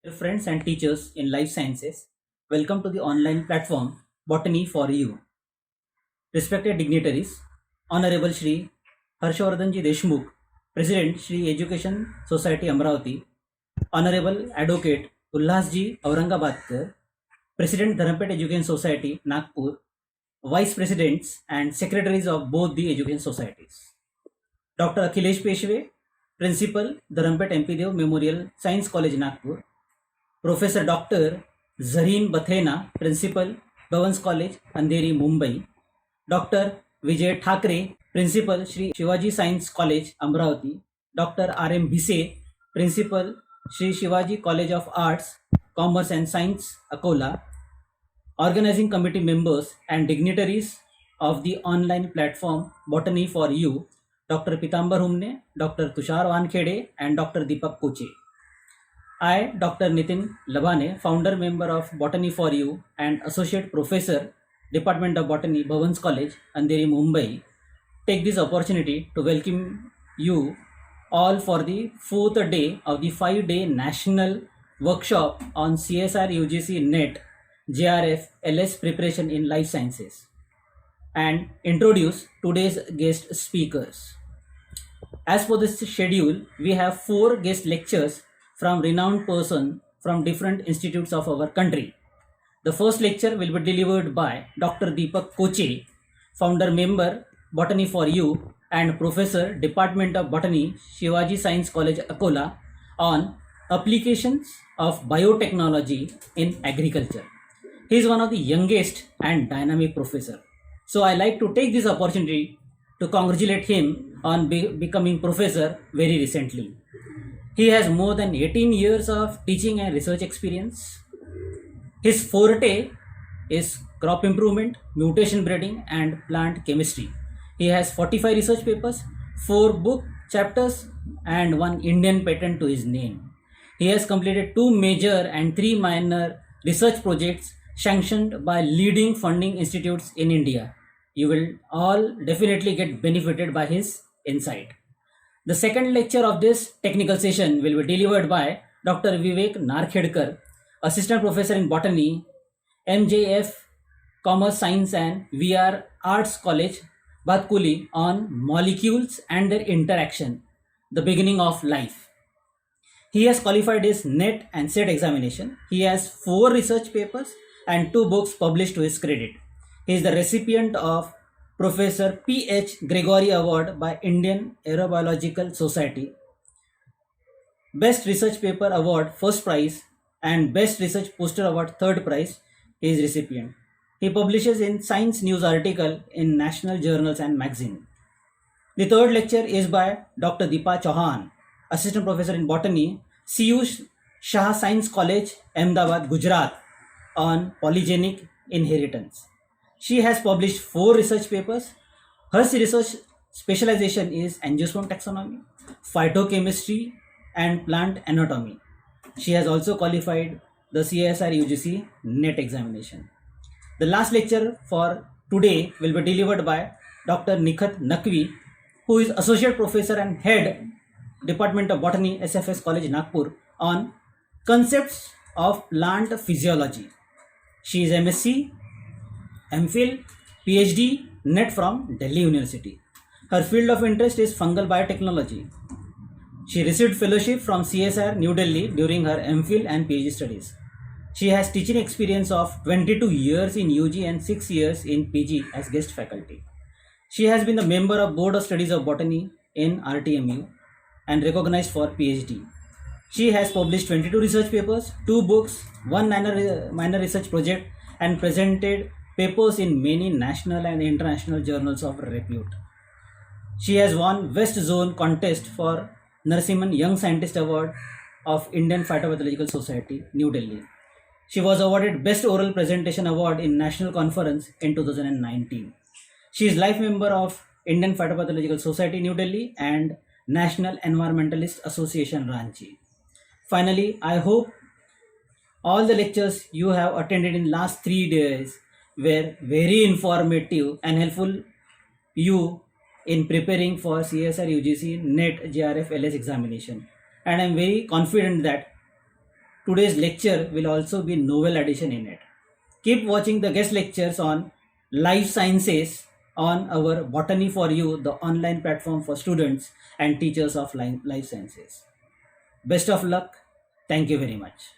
Dear friends and teachers in life sciences, welcome to the online platform Botany for You. Respected dignitaries, Honorable Shri Harshvardhanji Deshmukh, President Shri Education Society Amravati, Honorable Advocate Ulhasji Aurangabadkar, President Dharampet Education Society Nagpur, Vice Presidents and Secretaries of both the education societies. Dr. Akhilesh Peshwe, Principal Dharampet MP Dev Memorial Science College Nagpur, Professor Dr. Zareen Bathena, Principal, Bhavans College, Andheri, Mumbai. Dr. Vijay Thakre, Principal, Shri Shivaji Science College, Amravati. Dr. R.M. Bhise, Principal, Shri Shivaji College of Arts, Commerce and Science, Akola. Organizing committee members and dignitaries of the online platform Botany for You, Dr. Pitambar Humne, Dr. Tushar Wankhede, and Dr. Deepak Koche. I, Dr. Nitin Labane, founder member of Botany for You and Associate Professor, Department of Botany, Bhavans College, Andheri, Mumbai, take this opportunity to welcome you all for the fourth day of the 5-day national workshop on CSR UGC NET JRF LS preparation in life sciences and introduce today's guest speakers. As for this schedule, we have 4 guest lectures from renowned persons from different institutes of our country. The first lecture will be delivered by Dr. Deepak Koche, founder member Botany for You and Professor Department of Botany, Shivaji Science College, Akola, on applications of biotechnology in agriculture. He is one of the youngest and dynamic professor. So I like to take this opportunity to congratulate him on becoming professor very recently. He has more than 18 years of teaching and research experience. His forte is crop improvement, mutation breeding, and plant chemistry. He has 45 research papers, 4 book chapters, and 1 Indian patent to his name. He has completed 2 major and 3 minor research projects sanctioned by leading funding institutes in India. You will all definitely get benefited by his insight. The second lecture of this technical session will be delivered by Dr. Vivek Narkhedkar, Assistant Professor in Botany, MJF Commerce Science and VR Arts College, Bhatkuli, on molecules and their interaction, the beginning of life. He has qualified his NET and SET examination. He has 4 research papers and 2 books published to his credit. He is the recipient of Professor P.H. Gregory Award by Indian Aerobiological Society, Best Research Paper Award first prize, and Best Research Poster Award third prize. He is recipient. He publishes in Science News article in national journals and magazine. The third lecture is by Dr. Deepa Chauhan, Assistant Professor in Botany, CU Shah Science College, Ahmedabad, Gujarat, on polygenic inheritance. She has published 4 research papers. Her research specialization is angiosperm taxonomy, phytochemistry, and plant anatomy. She has also qualified the CSR UGC NET examination. The last lecture for today will be delivered by Dr. Nikhat Nakvi, who is Associate Professor and Head, Department of Botany, SFS College, Nagpur, on concepts of plant physiology. She is MSc, MPhil, PhD, NET from Delhi University. Her field of interest is fungal biotechnology. She received fellowship from CSR New Delhi during her MPhil and PhD studies. She has teaching experience of 22 years in UG and 6 years in PG as guest faculty. She has been the member of Board of Studies of Botany in RTMU and recognized for PhD. She has published 22 research papers, 2 books, 1 minor research project, and presented papers in many national and international journals of repute. She has won West Zone contest for Narasimhan Young Scientist Award of Indian Phytopathological Society, New Delhi. She was awarded Best Oral Presentation Award in National Conference in 2019. She is life member of Indian Phytopathological Society, New Delhi, and National Environmentalist Association, Ranchi. Finally, I hope all the lectures you have attended in last 3 days were very informative and helpful you in preparing for CSR UGC NET JRF LS examination. And I am very confident that Today's lecture will also be novel addition in it. Keep watching the guest lectures on life sciences on our Botany for You, the online platform for students and teachers of life sciences. Best of luck. Thank you very much.